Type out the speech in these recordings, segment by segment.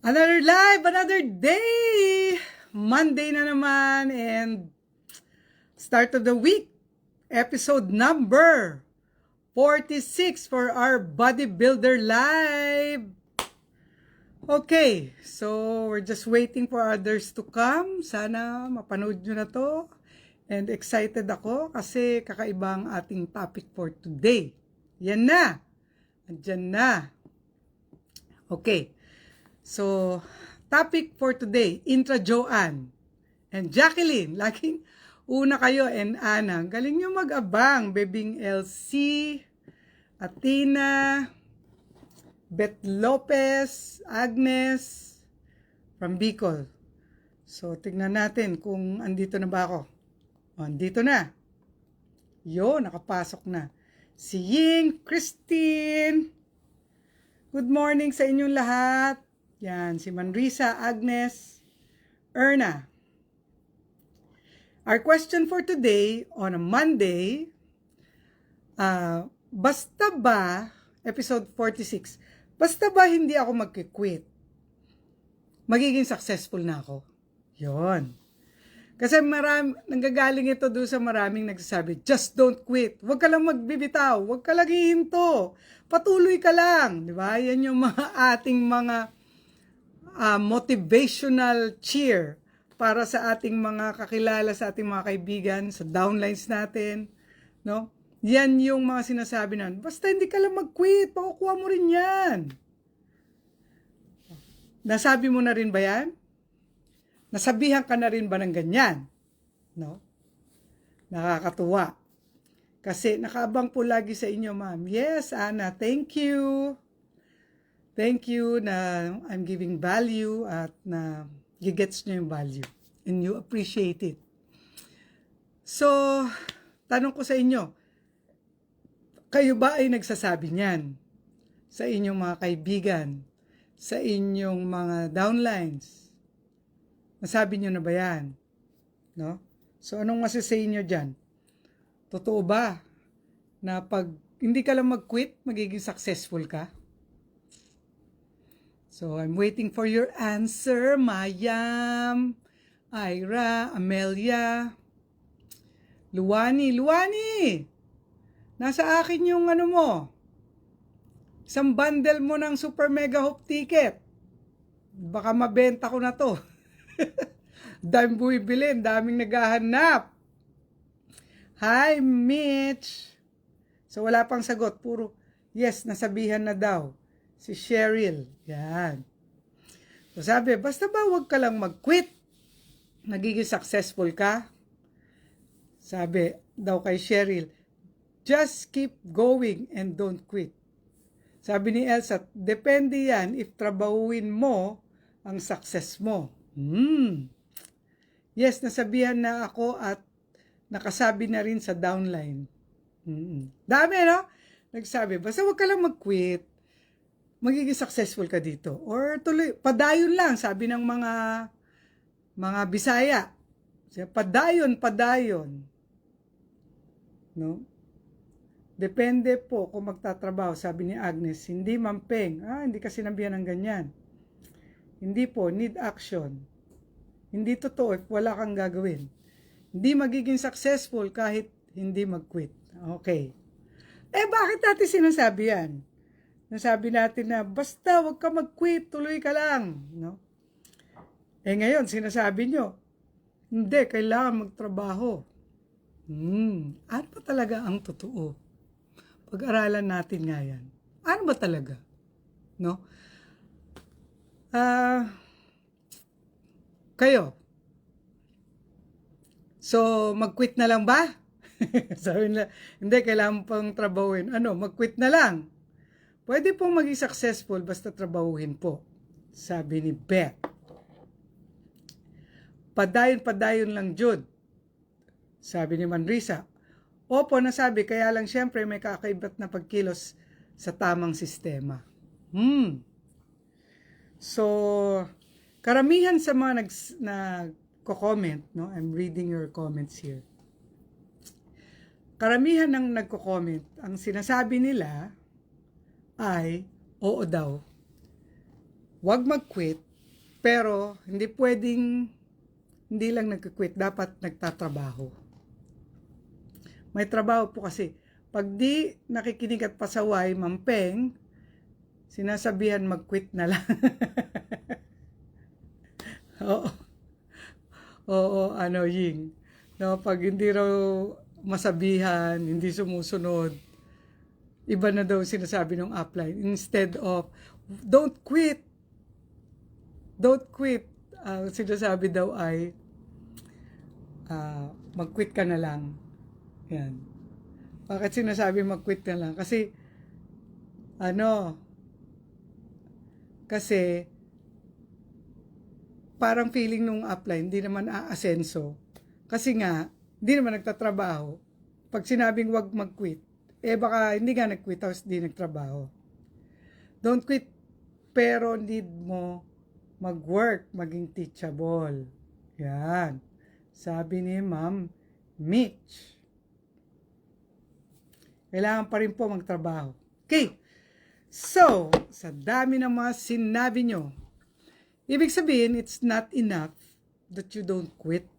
Another live, another day! Monday na naman and start of the week. Episode number 46 for our Bodybuilder Live. Okay, so we're just waiting for others to come. Sana mapanood nyo na to. And excited ako kasi kakaiba ang ating topic for today. Yan na! Andyan na. Okay. So, topic for today, Intra Joanne and Jacqueline. Laging una kayo and Ana. Galing nyo mag-abang. Bebing LC, Athena, Beth Lopez, Agnes, from Bicol. So, tignan natin kung andito na ba ako. O, andito na. Yo, nakapasok na. Si Ying, Christine. Good morning sa inyong lahat. Yan, si Manrisa, Agnes, Erna. Our question for today, on a Monday, basta ba, episode 46, basta ba hindi ako mag-quit, magiging successful na ako? Yon. Kasi nanggagaling ito doon sa maraming nagsasabi, just don't quit. Huwag ka lang magbibitaw, huwag ka lang hihinto. Patuloy ka lang. Di ba? Yan yung mga ating mga motivational cheer para sa ating mga kakilala, sa ating mga kaibigan, sa downlines natin, no? Yan yung mga sinasabi natin. Basta hindi ka lang mag-quit, makukuha mo rin yan. Nasabi mo na rin ba yan? Nasabihan ka na rin ba ng ganyan? No? Nakakatuwa. Kasi nakaabang po lagi sa inyo, ma'am. Yes, Ana, thank you. Thank you na I'm giving value at na gigets nyo yung value and you appreciate it. So, tanong ko sa inyo, kayo ba ay nagsasabi niyan sa inyong mga kaibigan, sa inyong mga downlines? Nasabi nyo na ba yan? No? So, anong masasay nyo dyan? Totoo ba na pag hindi ka lang mag-quit, magiging successful ka? So, I'm waiting for your answer, Mayam, Ira, Amelia, Luwani. Luwani! Nasa akin yung ano mo, isang bundle mo ng Super Mega Hope ticket. Baka mabenta ko na to. Daming bumibilin, daming naghahanap. Hi, Mitch! So, wala pang sagot. Puro, yes, nasabihan na daw. Si Cheryl. Yan. So sabi, basta ba wag ka lang mag-quit? Nagiging successful ka? Sabi daw kay Cheryl, just keep going and don't quit. Sabi ni Elsa, depende yan if trabahuin mo ang success mo. Yes, nasabihan na ako at nakasabi na rin sa downline. Dami, no? Nagsabi, basta wag ka lang mag-quit. Magiging successful ka dito. Or tuloy, padayon lang, sabi ng mga Bisaya. Padayon. No? Depende po kung magtatrabaho, sabi ni Agnes. Hindi mampeng. Hindi kasi sinabihan ng ganyan. Hindi po, need action. Hindi totoo if wala kang gagawin. Hindi magiging successful kahit hindi mag-quit. Okay. Bakit natin sinasabi yan? Nasabi natin na basta wag ka mag-quit, tuloy ka lang, no? Ngayon sinasabi nyo, hindi, kailangan magtrabaho. Ano ba talaga ang totoo? Pag-aralan natin nga yan. Ano ba talaga? No? Kayo. So, mag-quit na lang ba? Sabi nila, hindi, kailangan pang trabahuin. Mag-quit na lang. Pwede pong maging successful basta trabahuhin po. Sabi ni Beth. Padayon lang, Jude. Sabi ni Manrisa. Opo, nasabi, kaya lang syempre may kakaibat na pagkilos sa tamang sistema. So, karamihan sa mga nagko-comment, no? I'm reading your comments here. Karamihan ng nagko-comment, ang sinasabi nila ay, oo daw, wag mag-quit Pero, hindi pwedeng, hindi lang nagka-quit, dapat nagtatrabaho. May trabaho po kasi. Pag di nakikinig at pasaway, mampeng, sinasabihan mag-quit na lang. Oo. Oo, ano, Ying. No, pag hindi raw masabihan, hindi sumusunod, iba na daw sinasabi ng upline. Instead of, don't quit. Don't quit. Sinasabi daw ay, mag-quit ka na lang. Yan. Bakit sinasabi mag-quit na lang? Kasi, ano, kasi, parang feeling nung upline, hindi naman aasenso. Kasi nga, hindi naman nagtatrabaho. Pag sinabing wag mag-quit, baka hindi nga nag-quit tapos hindi nagtrabaho. Don't quit, pero need mo mag-work, maging teachable. Yan. Sabi ni Ma'am Mitch. Kailangan pa rin po magtrabaho. Okay. So, sa dami ng mga sinabi nyo, ibig sabihin, it's not enough that you don't quit.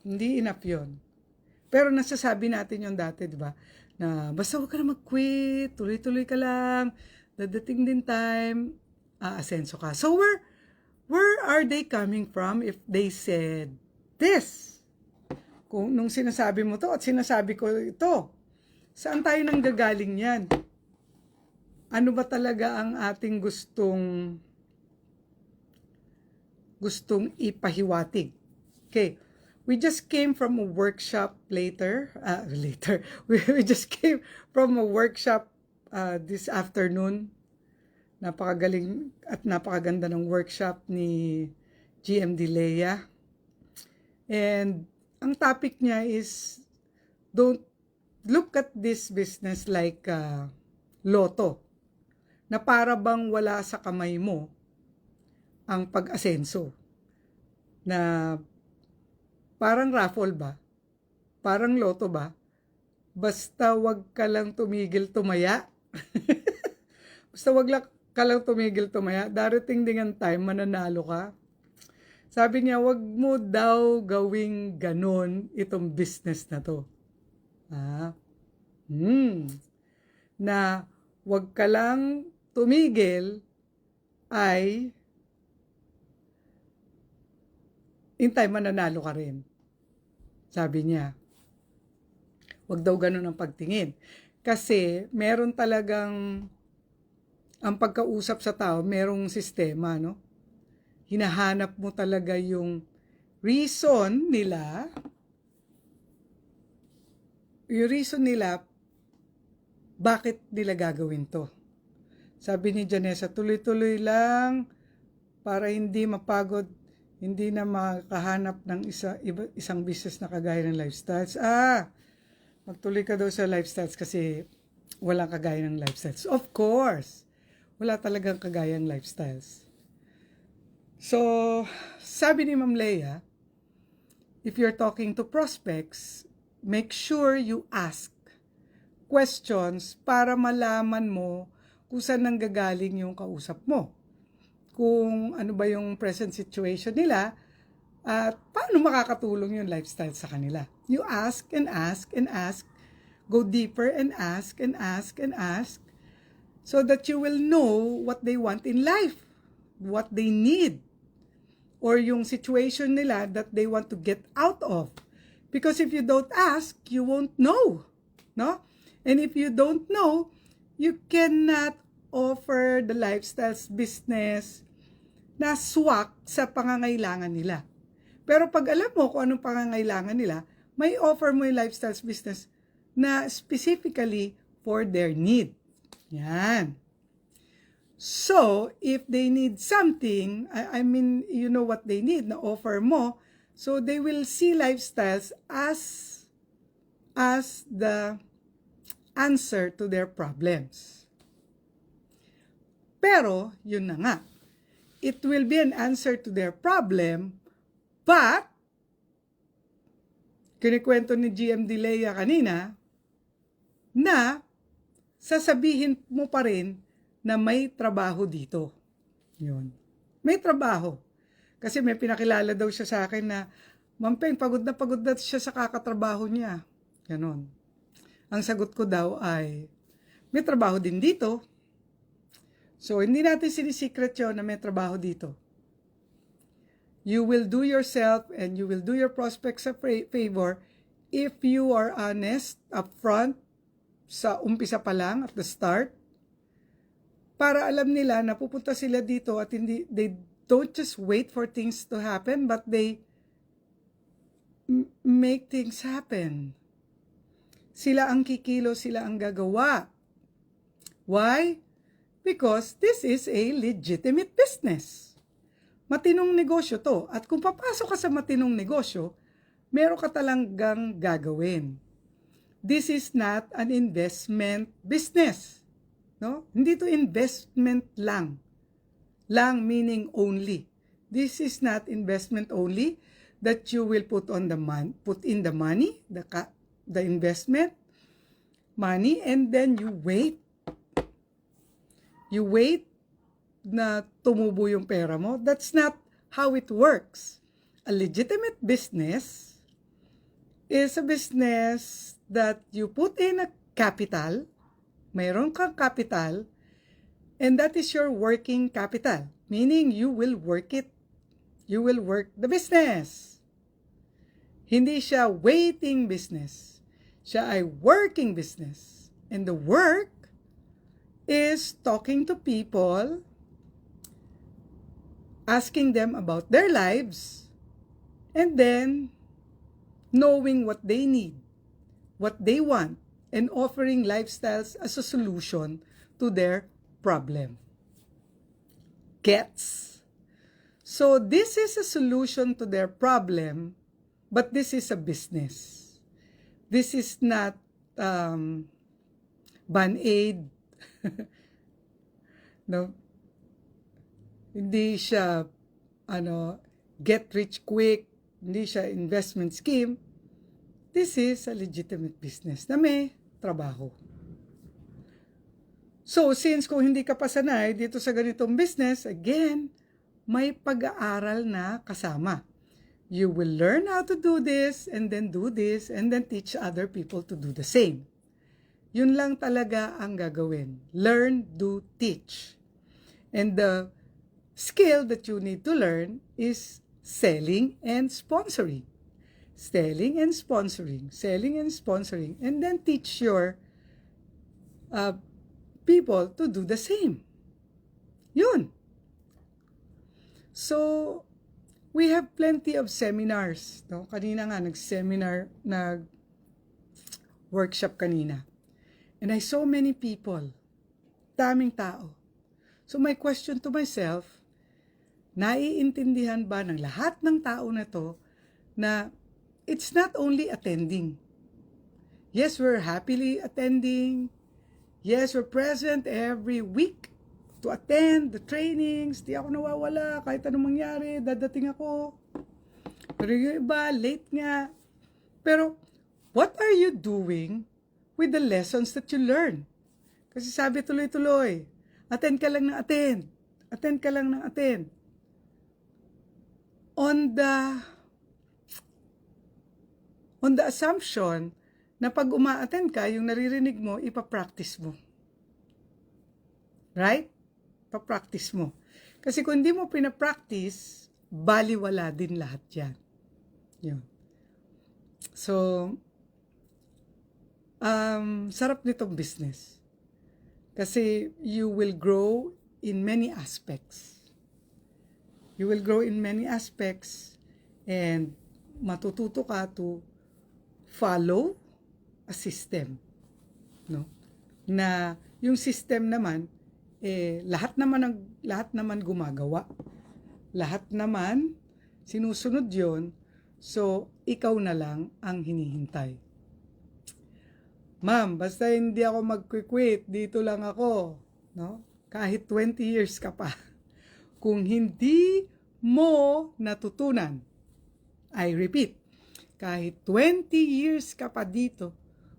Hindi enough yon. Pero nasasabi natin yung dati, di ba? Na basta huwag ka na mag-quit, tuloy-tuloy ka lang, dadating din time, aasenso ka. So where are they coming from if they said this? Kung nung sinasabi mo to at sinasabi ko ito, saan tayo nanggagaling yan? Ano ba talaga ang ating gustong ipahiwatig? Okay. We just came from a workshop later. We just came from a workshop this afternoon. Napakagaling at napakaganda ng workshop ni GMD Leia. And ang topic niya is, don't look at this business like loto. Na para bang wala sa kamay mo ang pag-asenso. Na parang raffle ba? Parang loto ba? Basta wag ka lang tumigil tumaya. Basta wag ka lang tumigil tumaya. Darating din ang time, mananalo ka. Sabi niya, wag mo daw gawing ganon itong business na to. Na wag ka lang tumigil ay in time mananalo ka rin. Sabi niya, wag daw ganun ang pagtingin. Kasi meron talagang ang pagkausap sa tao, merong sistema, no? Hinahanap mo talaga yung reason nila, bakit nila gagawin to. Sabi ni Janessa, tuloy-tuloy lang para hindi mapagod, hindi na makahanap ng isang business na kagaya ng lifestyles. Magtuloy ka daw sa lifestyles kasi walang kagaya ng lifestyles. Of course, wala talagang kagaya ng lifestyles. So, sabi ni Ma'am Leia, if you're talking to prospects, make sure you ask questions para malaman mo kung saan nanggagaling yung kausap mo. Kung ano ba yung present situation nila at paano makakatulong yung lifestyle sa kanila. You ask and ask and ask, go deeper and ask and ask and ask so that you will know what they want in life, what they need, or yung situation nila that they want to get out of. Because if you don't ask, you won't know, no? And if you don't know, you cannot offer the lifestyles business na swak sa pangangailangan nila. Pero pag alam mo kung anong pangangailangan nila, may offer mo yung lifestyles business na specifically for their need. Yan. So, if they need something, I mean, you know what they need na offer mo, so they will see lifestyles as the answer to their problems. Pero, yun na nga. It will be an answer to their problem, but, kinikwento ni GMD Leia kanina, na sasabihin mo pa rin na may trabaho dito. Yun. may trabaho. Kasi may pinakilala daw siya sa akin na, Ma'am Peng, pagod na siya sa kakatrabaho niya. Ganon. Ang sagot ko daw ay, may trabaho din dito. So, hindi natin sinisikret yun na may trabaho dito. You will do yourself and you will do your prospects a favor if you are honest, upfront, sa umpisa pa lang, at the start, para alam nila na pupunta sila dito at hindi, they don't just wait for things to happen, but they make things happen. Sila ang kikilo, sila ang gagawa. Why? Because this is a legitimate business. Matinong negosyo to. At kung papasok ka sa matinong negosyo, meron ka talagang gagawin. This is not an investment business. No? Hindi to investment lang. Lang meaning only. This is not investment only that you will put in the money, the investment money, and then you wait. You wait na tumubo yung pera mo. That's not how it works. A legitimate business is a business that you put in a capital, mayroon kang capital, and that is your working capital. Meaning you will work it. You will work the business. Hindi siya waiting business. Siya ay working business. And the work is talking to people, asking them about their lives, and then knowing what they need, what they want, and offering lifestyles as a solution to their problem. Gets? So this is a solution to their problem, but this is a business. This is not Band-Aid. No? Hindi siya get rich quick, hindi siya investment scheme. This is a legitimate business na may trabaho. So, since kung hindi ka pa sanay dito sa ganitong business, again, may pag-aaral na kasama. You will learn how to do this, and then do this, and then teach other people to do the same. Yun lang talaga ang gagawin. Learn, do, teach. And the skill that you need to learn is selling and sponsoring. Selling and sponsoring. Selling and sponsoring. And then teach your people to do the same. Yun. So, we have plenty of seminars. No? Kanina nga, nag-workshop kanina. And I saw many people. Daming tao. So my question to myself, naiintindihan ba ng lahat ng tao na to na it's not only attending. Yes, we're happily attending. Yes, we're present every week to attend the trainings. Di ako nawawala, kahit anong mangyari, dadating ako. Pero yung iba, late nga. Pero, what are you doing with the lessons that you learn? Kasi sabi tuloy-tuloy, attend ka lang ng attend. Attend ka lang ng attend. On the assumption na pag uma-attend ka, yung naririnig mo, ipapractice mo. Right? Pa-practice mo. Kasi kung hindi mo pinapractice, baliwala din lahat yan. Yun. So, sarap nitong business. Kasi you will grow in many aspects. You will grow in many aspects and matututo ka to follow a system. No? Na yung system naman, lahat naman gumagawa. Lahat naman sinusunod yon. So, ikaw na lang ang hinihintay. Ma'am, basta hindi ako mag-quit, dito lang ako. No? Kahit 20 years ka pa. Kung hindi mo natutunan, I repeat, kahit 20 years ka pa dito,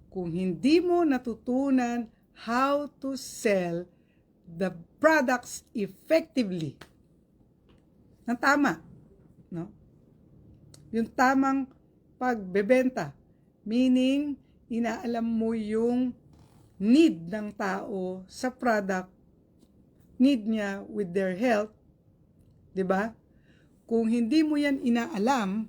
kung hindi mo natutunan how to sell the products effectively, ng tama, no? Yung tamang pagbebenta, meaning inaalam mo yung need ng tao sa product, need niya with their health, 'di ba? Kung hindi mo yan inaalam,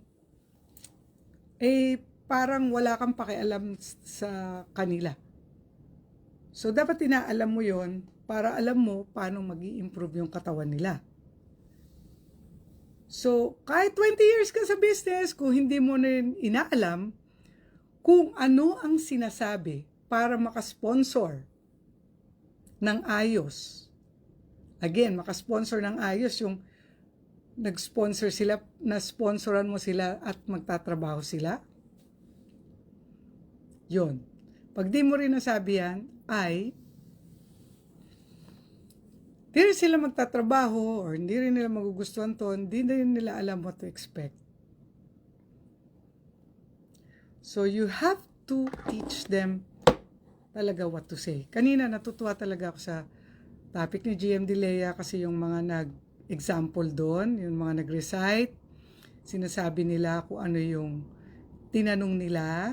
parang wala kang pakialam sa kanila. So, dapat inaalam mo yon para alam mo paano mag-i-improve yung katawan nila. So, kahit 20 years ka sa business, kung hindi mo na inaalam kung ano ang sinasabi para makasponsor ng ayos. Again, makasponsor ng ayos yung nag-sponsor sila, na-sponsoran mo sila at magtatrabaho sila. Yun. Pag di mo rin nasabi yan, ay di rin sila magtatrabaho or hindi rin nila magugustuhan to, hindi rin nila alam what to expect. So you have to teach them talaga what to say. Kanina natutuwa talaga ako sa topic ni GM Dilea kasi yung mga nag-example doon, yung mga nag-recite, sinasabi nila kung ano yung tinanong nila.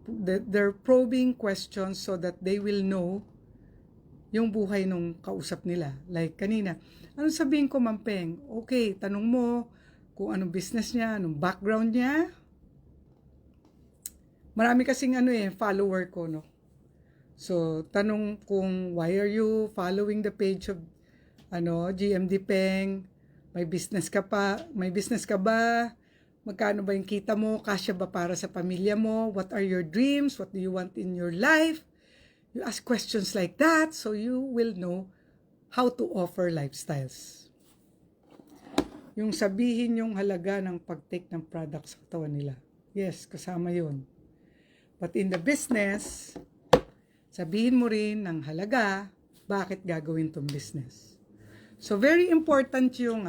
They're probing questions so that they will know yung buhay nung kausap nila. Like kanina, ano sabihin ko, Mampeng? Okay, tanong mo kung anong business niya, anong background niya. Marami kasing follower ko, no? So, tanong kung why are you following the page of GMD Peng? May business ka pa? May business ka ba? Magkano ba yung kita mo? Kasya ba para sa pamilya mo? What are your dreams? What do you want in your life? You ask questions like that so you will know how to offer lifestyles. Yung sabihin yung halaga ng pag-take ng product sa katawan nila. Yes, kasama yun. But in the business, sabihin mo rin ng halaga bakit gagawin tong business. So very important yung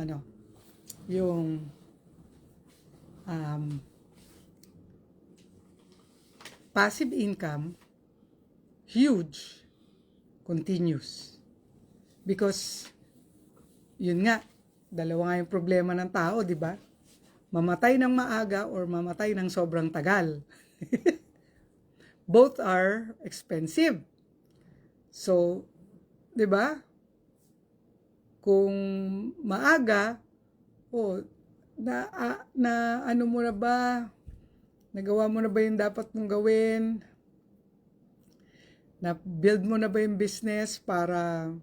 passive income, huge, continuous. Because, yun nga, dalawa nga yung problema ng tao, di ba? Mamatay ng maaga or mamatay ng sobrang tagal. Both are expensive. So, di ba? Kung maaga, ano mo na ba? Nagawa mo na ba yung dapat mong gawin? Na-build mo na ba yung business para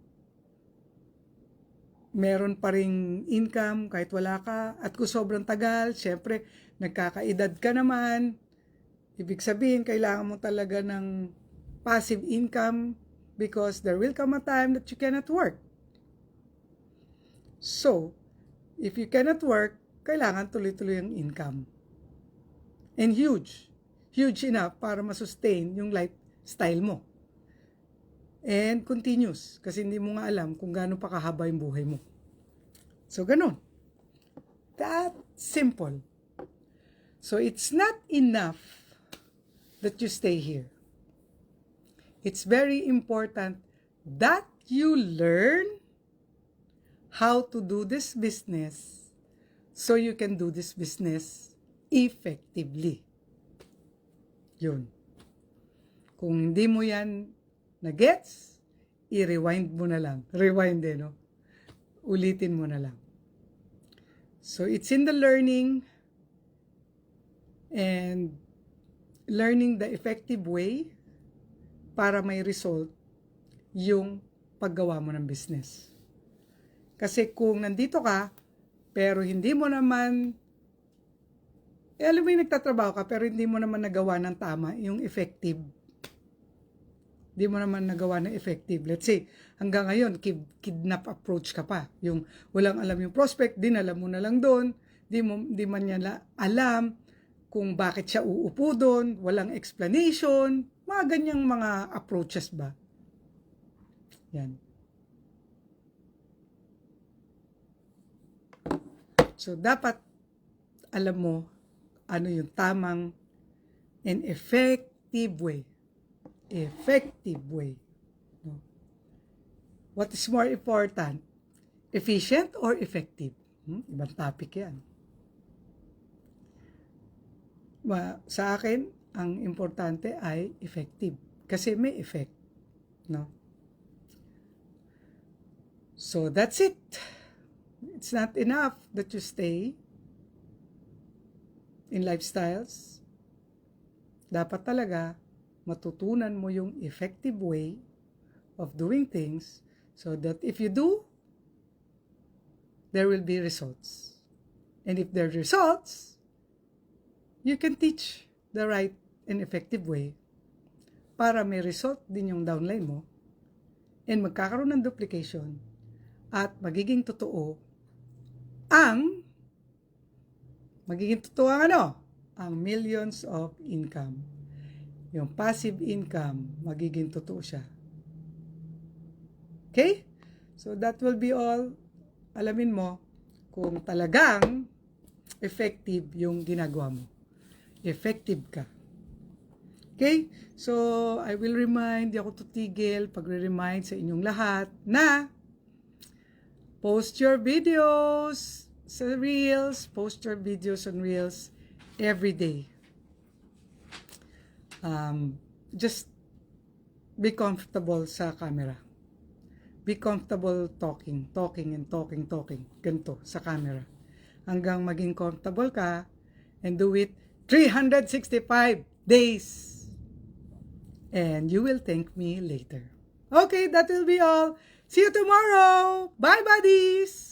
meron pa ring income kahit wala ka? At kung sobrang tagal, syempre, nagkakaedad ka naman. Ibig sabihin, kailangan mo talaga ng passive income because there will come a time that you cannot work. So, if you cannot work, kailangan tuloy-tuloy ang income. And huge. Huge enough para masustain yung lifestyle mo. And continuous. Kasi hindi mo nga alam kung gaano pa kahaba yung buhay mo. So, ganun. That simple. So, it's not enough that you stay here. It's very important that you learn how to do this business so you can do this business effectively. Yun. Kung hindi mo yan na-gets, i-rewind mo na lang. Rewind no? Ulitin mo na lang. So, it's in the learning and learning the effective way para may result yung paggawa mo ng business. Kasi kung nandito ka, pero hindi mo naman, alam mo yung nagtatrabaho ka, pero hindi mo naman nagawa ng tama, yung effective. Hindi mo naman nagawa ng effective. Let's say, hanggang ngayon, kidnap approach ka pa. Yung walang alam yung prospect, dinala mo na lang doon, di man niya alam kung bakit siya uupo doon, walang explanation, mga ganyang mga approaches ba. Yan. So, dapat alam mo ano yung tamang and effective way. Effective way. No? What is more important? Efficient or effective? Ibang topic yan. Sa akin, ang importante ay effective. Kasi may effect. No? So, that's it. It's not enough that you stay in lifestyles. Dapat talaga matutunan mo yung effective way of doing things so that if you do, there will be results. And if there are results, you can teach the right and effective way para may result din yung downline mo and magkakaroon ng duplication at magiging totoo ang ang millions of income. Yung passive income, magiging totoo siya. Okay? So that will be all. Alamin mo kung talagang effective yung ginagawa mo. Effective ka. Okay? So, I will remind, di ako tutigil, pagre-remind sa inyong lahat na post your videos sa Reels, post your videos on Reels every day. Just be comfortable sa camera. Be comfortable talking. Ganito, sa camera. Hanggang maging comfortable ka and do it 365 days. And you will thank me later. Okay, that will be all. See you tomorrow. Bye, buddies!